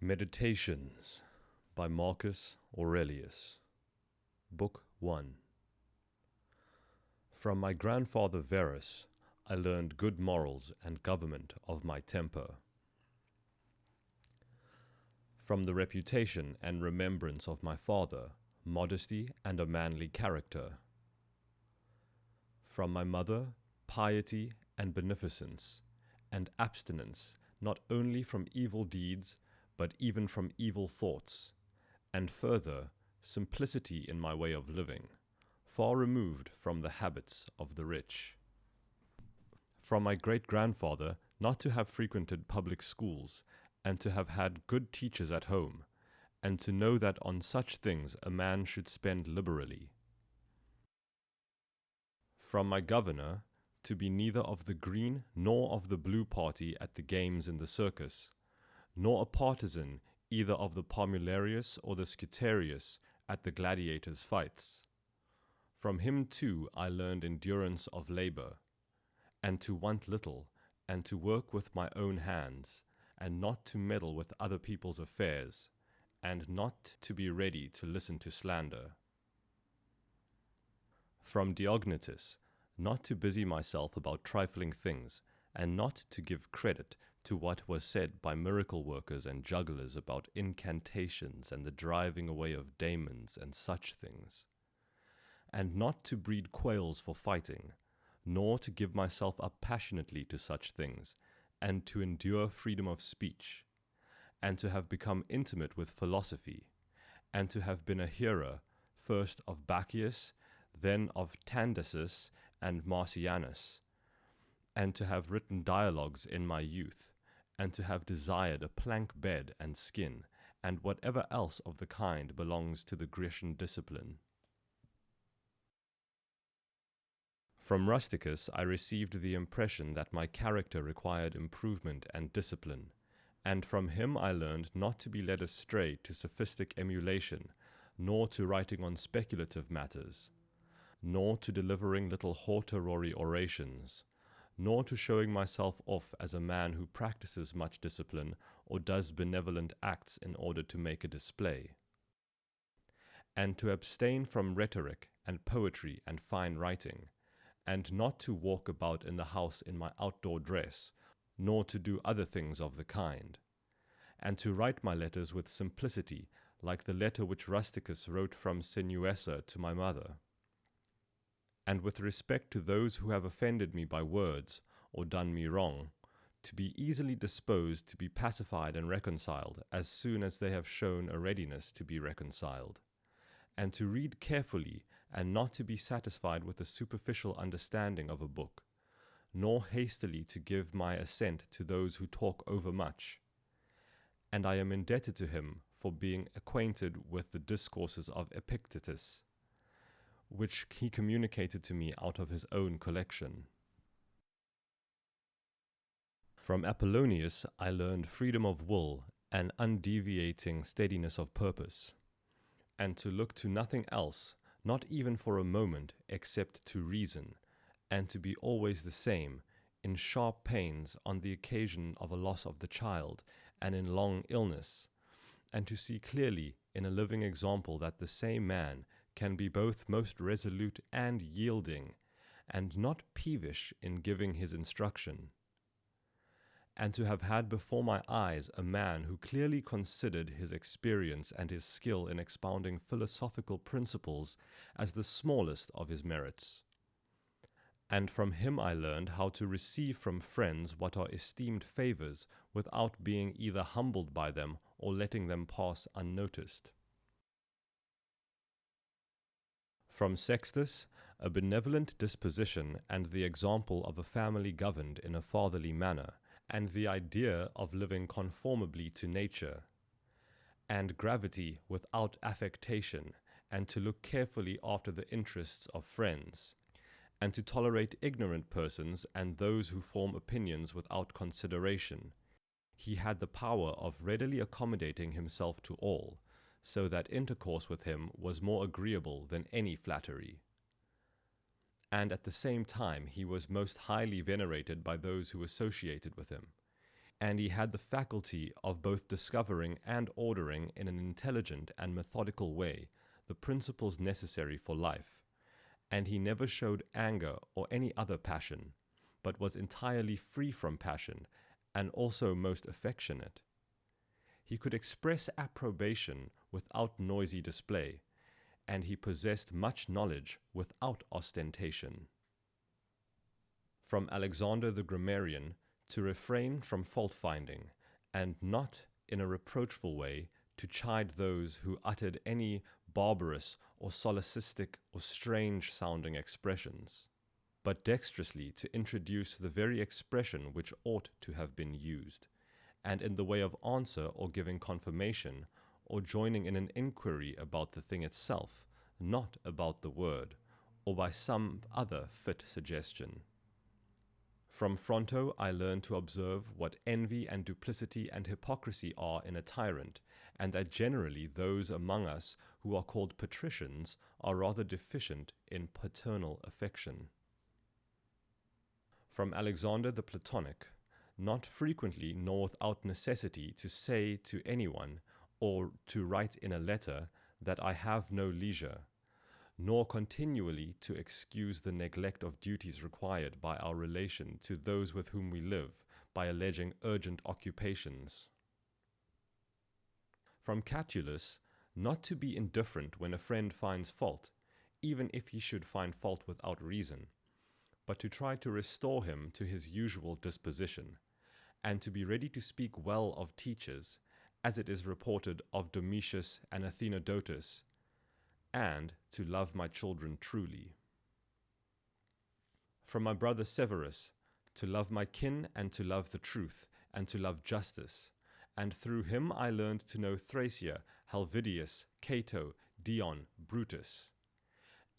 Meditations by Marcus Aurelius. Book 1. From my grandfather Verus, I learned good morals and government of my temper. From the reputation and remembrance of my father, modesty and a manly character. From my mother, piety and beneficence, and abstinence not only from evil deeds, but even from evil thoughts, and further, simplicity in my way of living, far removed from the habits of the rich. From my great-grandfather, not to have frequented public schools, and to have had good teachers at home, and to know that on such things a man should spend liberally. From my governor, to be neither of the green nor of the blue party at the games in the circus, nor a partisan either of the Parmularius or the Scutarius at the gladiators' fights. From him too I learned endurance of labor, and to want little, and to work with my own hands, and not to meddle with other people's affairs, and not to be ready to listen to slander. From Diognetus, not to busy myself about trifling things, and not to give credit to what was said by miracle workers and jugglers about incantations and the driving away of daemons and such things, and not to breed quails for fighting, nor to give myself up passionately to such things, and to endure freedom of speech, and to have become intimate with philosophy, and to have been a hearer, first of Bacchius, then of Tandasus and Marcianus, and to have written dialogues in my youth, and to have desired a plank bed and skin, and whatever else of the kind belongs to the Grecian discipline. From Rusticus I received the impression that my character required improvement and discipline, and from him I learned not to be led astray to sophistic emulation, nor to writing on speculative matters, nor to delivering little hortatory orations, nor to showing myself off as a man who practices much discipline or does benevolent acts in order to make a display, and to abstain from rhetoric and poetry and fine writing, and not to walk about in the house in my outdoor dress, nor to do other things of the kind, and to write my letters with simplicity, like the letter which Rusticus wrote from Sinuessa to my mother. And with respect to those who have offended me by words, or done me wrong, to be easily disposed to be pacified and reconciled as soon as they have shown a readiness to be reconciled, and to read carefully, and not to be satisfied with a superficial understanding of a book, nor hastily to give my assent to those who talk overmuch. And I am indebted to him for being acquainted with the discourses of Epictetus, which he communicated to me out of his own collection. From Apollonius I learned freedom of will and undeviating steadiness of purpose, and to look to nothing else, not even for a moment, except to reason, and to be always the same, in sharp pains on the occasion of a loss of the child, and in long illness, and to see clearly in a living example that the same man can be both most resolute and yielding, and not peevish in giving his instruction, and to have had before my eyes a man who clearly considered his experience and his skill in expounding philosophical principles as the smallest of his merits. And from him I learned how to receive from friends what are esteemed favors without being either humbled by them or letting them pass unnoticed. From Sextus, a benevolent disposition and the example of a family governed in a fatherly manner, and the idea of living conformably to nature, and gravity without affectation, and to look carefully after the interests of friends, and to tolerate ignorant persons and those who form opinions without consideration. He had the power of readily accommodating himself to all, so that intercourse with him was more agreeable than any flattery. And at the same time he was most highly venerated by those who associated with him, and he had the faculty of both discovering and ordering in an intelligent and methodical way the principles necessary for life, and he never showed anger or any other passion, but was entirely free from passion, and also most affectionate. He could express approbation without noisy display, and he possessed much knowledge without ostentation. From Alexander the grammarian, to refrain from fault-finding, and not in a reproachful way to chide those who uttered any barbarous or solecistic or strange-sounding expressions, but dexterously to introduce the very expression which ought to have been used, and in the way of answer or giving confirmation, or joining in an inquiry about the thing itself, not about the word, or by some other fit suggestion. From Fronto I learned to observe what envy and duplicity and hypocrisy are in a tyrant, and that generally those among us who are called patricians are rather deficient in paternal affection. From Alexander the Platonic, not frequently nor without necessity to say to anyone, or to write in a letter, that I have no leisure, nor continually to excuse the neglect of duties required by our relation to those with whom we live, by alleging urgent occupations. From Catullus, not to be indifferent when a friend finds fault, even if he should find fault without reason, but to try to restore him to his usual disposition, and to be ready to speak well of teachers, as it is reported of Domitius and Athenodotus, and to love my children truly. From my brother Severus, to love my kin and to love the truth, and to love justice, and through him I learned to know Thracia, Helvidius, Cato, Dion, Brutus.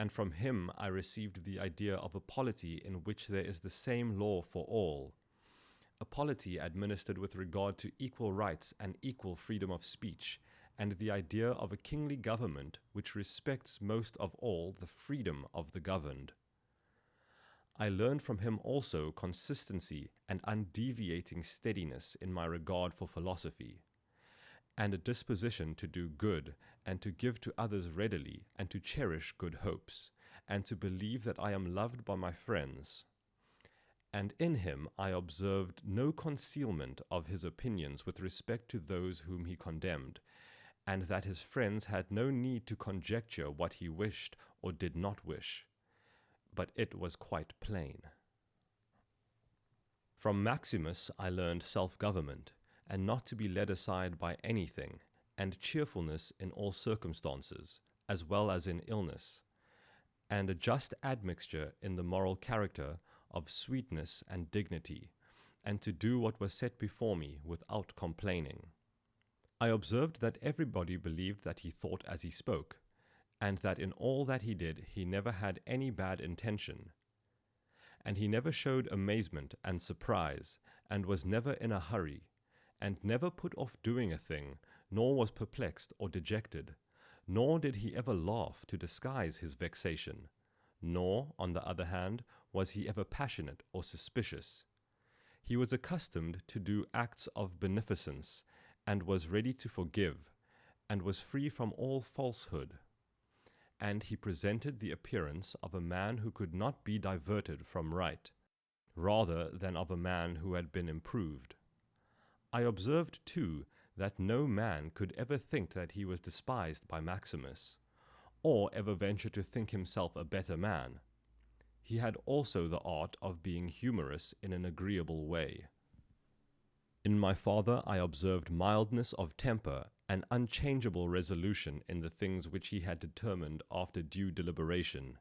And from him I received the idea of a polity in which there is the same law for all, a polity administered with regard to equal rights and equal freedom of speech, and the idea of a kingly government which respects most of all the freedom of the governed. I learned from him also consistency and undeviating steadiness in my regard for philosophy, and a disposition to do good, and to give to others readily, and to cherish good hopes, and to believe that I am loved by my friends. And in him I observed no concealment of his opinions with respect to those whom he condemned, and that his friends had no need to conjecture what he wished or did not wish, but it was quite plain. From Maximus I learned self-government, and not to be led aside by anything, and cheerfulness in all circumstances, as well as in illness, and a just admixture in the moral character of sweetness and dignity, and to do what was set before me without complaining. I observed that everybody believed that he thought as he spoke, and that in all that he did he never had any bad intention. And he never showed amazement and surprise, and was never in a hurry, and never put off doing a thing, nor was perplexed or dejected, nor did he ever laugh to disguise his vexation, nor, on the other hand, was he ever passionate or suspicious. He was accustomed to do acts of beneficence, and was ready to forgive, and was free from all falsehood. And he presented the appearance of a man who could not be diverted from right, rather than of a man who had been improved. I observed, too, that no man could ever think that he was despised by Maximus, or ever venture to think himself a better man. He had also the art of being humorous in an agreeable way. In my father I observed mildness of temper and unchangeable resolution in the things which he had determined after due deliberation,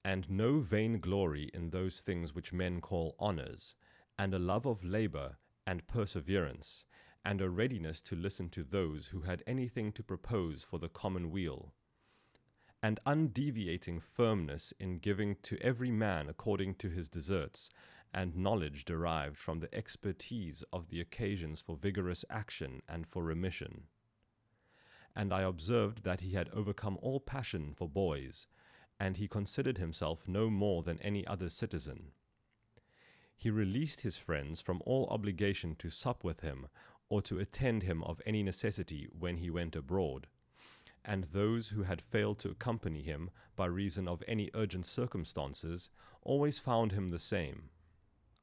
and no vain glory in those things which men call honours, and a love of labour and perseverance, and a readiness to listen to those who had anything to propose for the common weal, and undeviating firmness in giving to every man according to his deserts, and knowledge derived from the expertise of the occasions for vigorous action and for remission. And I observed that he had overcome all passion for boys, and he considered himself no more than any other citizen. He released his friends from all obligation to sup with him, or to attend him of any necessity when he went abroad, and those who had failed to accompany him by reason of any urgent circumstances always found him the same.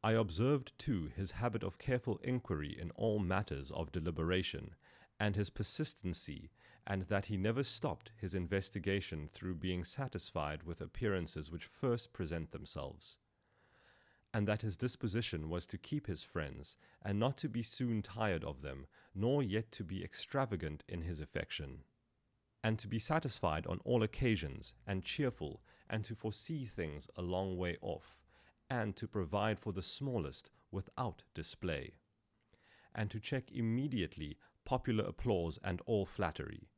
I observed too his habit of careful inquiry in all matters of deliberation, and his persistency, and that he never stopped his investigation through being satisfied with appearances which first present themselves, and that his disposition was to keep his friends, and not to be soon tired of them, nor yet to be extravagant in his affection, and to be satisfied on all occasions, and cheerful, and to foresee things a long way off, and to provide for the smallest without display, and to check immediately popular applause and all flattery,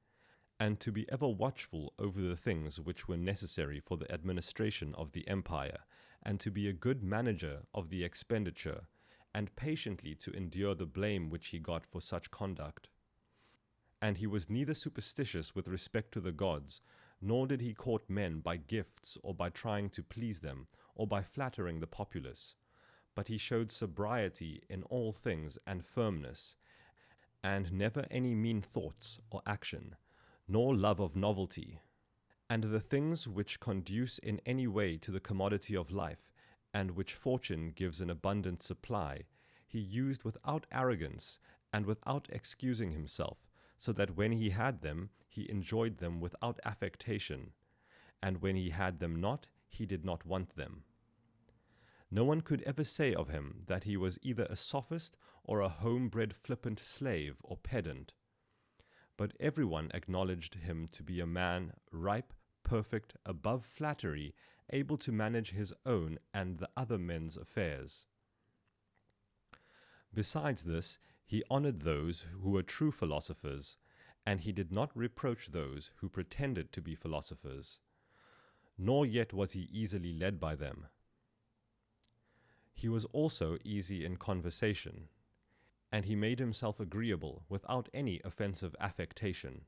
and to be ever watchful over the things which were necessary for the administration of the empire, and to be a good manager of the expenditure, and patiently to endure the blame which he got for such conduct. And he was neither superstitious with respect to the gods, nor did he court men by gifts, or by trying to please them, or by flattering the populace, but he showed sobriety in all things and firmness, and never any mean thoughts or action, nor love of novelty, and the things which conduce in any way to the commodity of life, and which fortune gives an abundant supply, he used without arrogance and without excusing himself, so that when he had them, he enjoyed them without affectation, and when he had them not, he did not want them. No one could ever say of him that he was either a sophist or a home-bred flippant slave or pedant, but everyone acknowledged him to be a man ripe, perfect, above flattery, able to manage his own and the other men's affairs. Besides this, he honored those who were true philosophers, and he did not reproach those who pretended to be philosophers, nor yet was he easily led by them. He was also easy in conversation, and he made himself agreeable without any offensive affectation.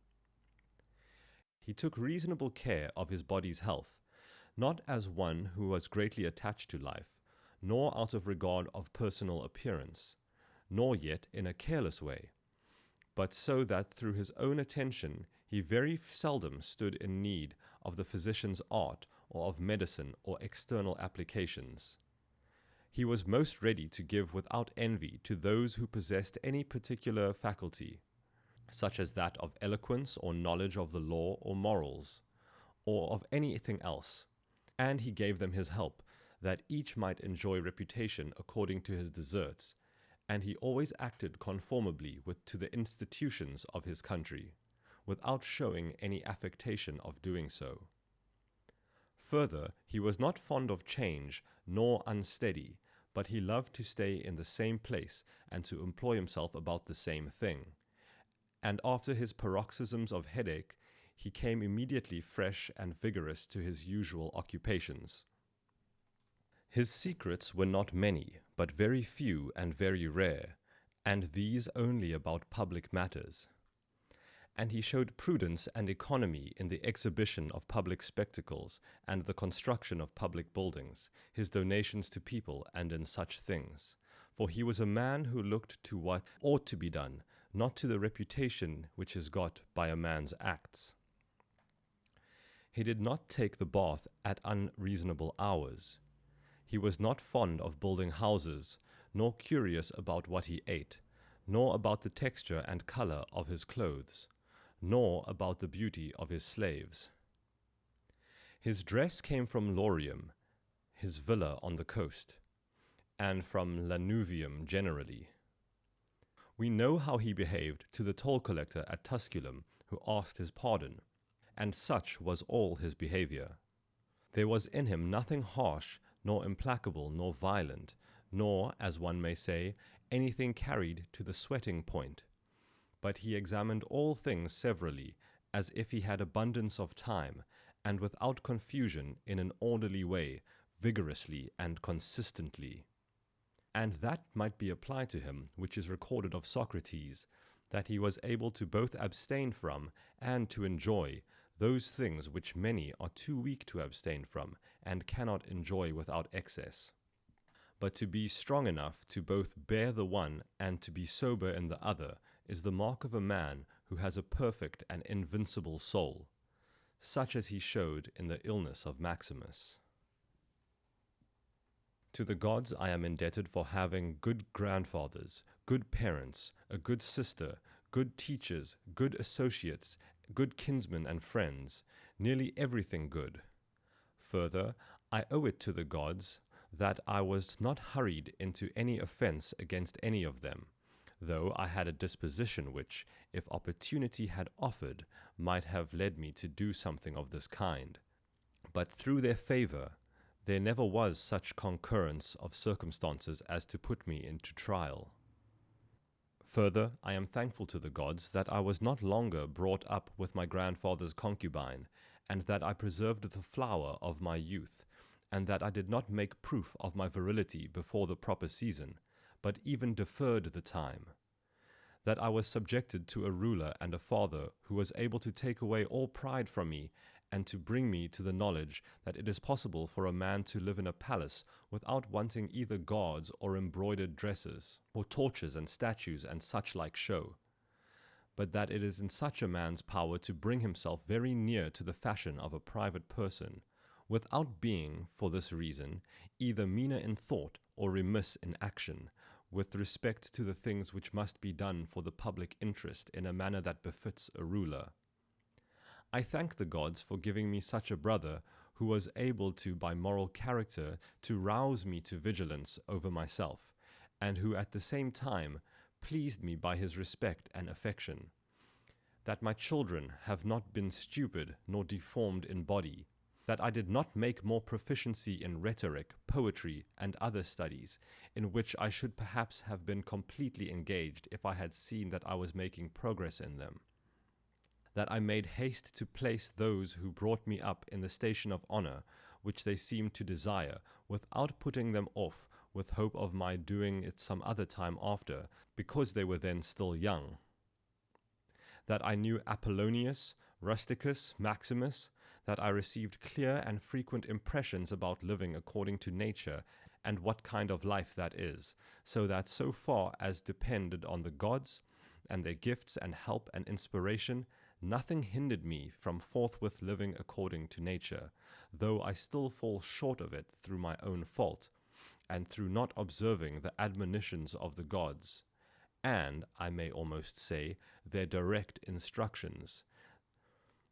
He took reasonable care of his body's health, not as one who was greatly attached to life, nor out of regard of personal appearance, nor yet in a careless way, but so that through his own attention he very seldom stood in need of the physician's art or of medicine or external applications. He was most ready to give without envy to those who possessed any particular faculty, such as that of eloquence or knowledge of the law or morals, or of anything else, and he gave them his help, that each might enjoy reputation according to his deserts, and he always acted conformably to the institutions of his country, without showing any affectation of doing so. Further, he was not fond of change, nor unsteady, but he loved to stay in the same place, and to employ himself about the same thing. And after his paroxysms of headache, he came immediately fresh and vigorous to his usual occupations. His secrets were not many, but very few and very rare, and these only about public matters. And he showed prudence and economy in the exhibition of public spectacles and the construction of public buildings, his donations to people, and in such things. For he was a man who looked to what ought to be done, not to the reputation which is got by a man's acts. He did not take the bath at unreasonable hours. He was not fond of building houses, nor curious about what he ate, nor about the texture and color of his clothes, nor about the beauty of his slaves. His dress came from Laurium, his villa on the coast, and from Lanuvium generally. We know how he behaved to the toll collector at Tusculum, who asked his pardon, and such was all his behavior. There was in him nothing harsh, nor implacable, nor violent, nor, as one may say, anything carried to the sweating point. But he examined all things severally, as if he had abundance of time, and without confusion, in an orderly way, vigorously and consistently. And that might be applied to him, which is recorded of Socrates, that he was able to both abstain from and to enjoy those things which many are too weak to abstain from, and cannot enjoy without excess. But to be strong enough to both bear the one and to be sober in the other is the mark of a man who has a perfect and invincible soul, such as he showed in the illness of Maximus. To the gods I am indebted for having good grandfathers, good parents, a good sister, good teachers, good associates, good kinsmen and friends, nearly everything good. Further, I owe it to the gods that I was not hurried into any offence against any of them, though I had a disposition which, if opportunity had offered, might have led me to do something of this kind. But through their favour, there never was such concurrence of circumstances as to put me into trial. Further, I am thankful to the gods that I was not longer brought up with my grandfather's concubine, and that I preserved the flower of my youth, and that I did not make proof of my virility before the proper season, but even deferred the time. That I was subjected to a ruler and a father who was able to take away all pride from me, and to bring me to the knowledge that it is possible for a man to live in a palace without wanting either guards or embroidered dresses, or torches and statues and such like show, but that it is in such a man's power to bring himself very near to the fashion of a private person, without being, for this reason, either meaner in thought or remiss in action, with respect to the things which must be done for the public interest in a manner that befits a ruler. I thank the gods for giving me such a brother who was able to, by moral character, to rouse me to vigilance over myself, and who at the same time pleased me by his respect and affection. That my children have not been stupid nor deformed in body, that I did not make more proficiency in rhetoric, poetry, and other studies, in which I should perhaps have been completely engaged if I had seen that I was making progress in them. That I made haste to place those who brought me up in the station of honour, which they seemed to desire, without putting them off with hope of my doing it some other time after, because they were then still young. That I knew Apollonius, Rusticus, Maximus, that I received clear and frequent impressions about living according to nature, and what kind of life that is, so that so far as depended on the gods, and their gifts and help and inspiration, nothing hindered me from forthwith living according to nature, though I still fall short of it through my own fault, and through not observing the admonitions of the gods, and, I may almost say, their direct instructions.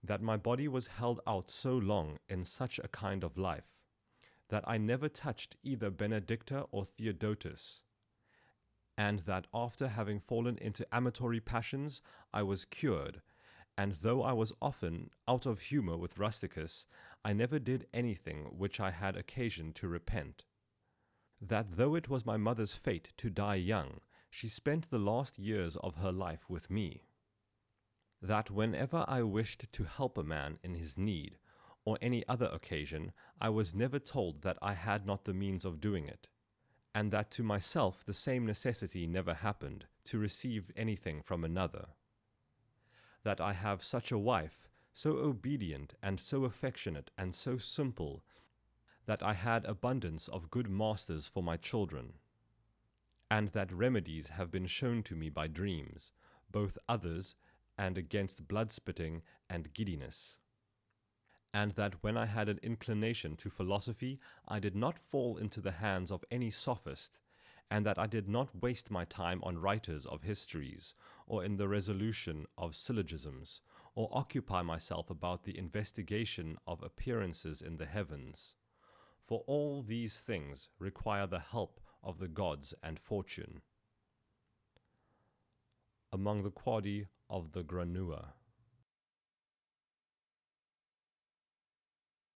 That my body was held out so long in such a kind of life, that I never touched either Benedicta or Theodotus, and that after having fallen into amatory passions, I was cured, and though I was often out of humour with Rusticus, I never did anything which I had occasion to repent. That though it was my mother's fate to die young, she spent the last years of her life with me. That whenever I wished to help a man in his need, or any other occasion, I was never told that I had not the means of doing it, and that to myself the same necessity never happened, to receive anything from another. That I have such a wife, so obedient and so affectionate and so simple, that I had abundance of good masters for my children, and that remedies have been shown to me by dreams, both others and against blood-spitting and giddiness, and that when I had an inclination to philosophy, I did not fall into the hands of any sophist, and that I did not waste my time on writers of histories, or in the resolution of syllogisms, or occupy myself about the investigation of appearances in the heavens. For all these things require the help of the gods and fortune. Among the Quadi of the Granua.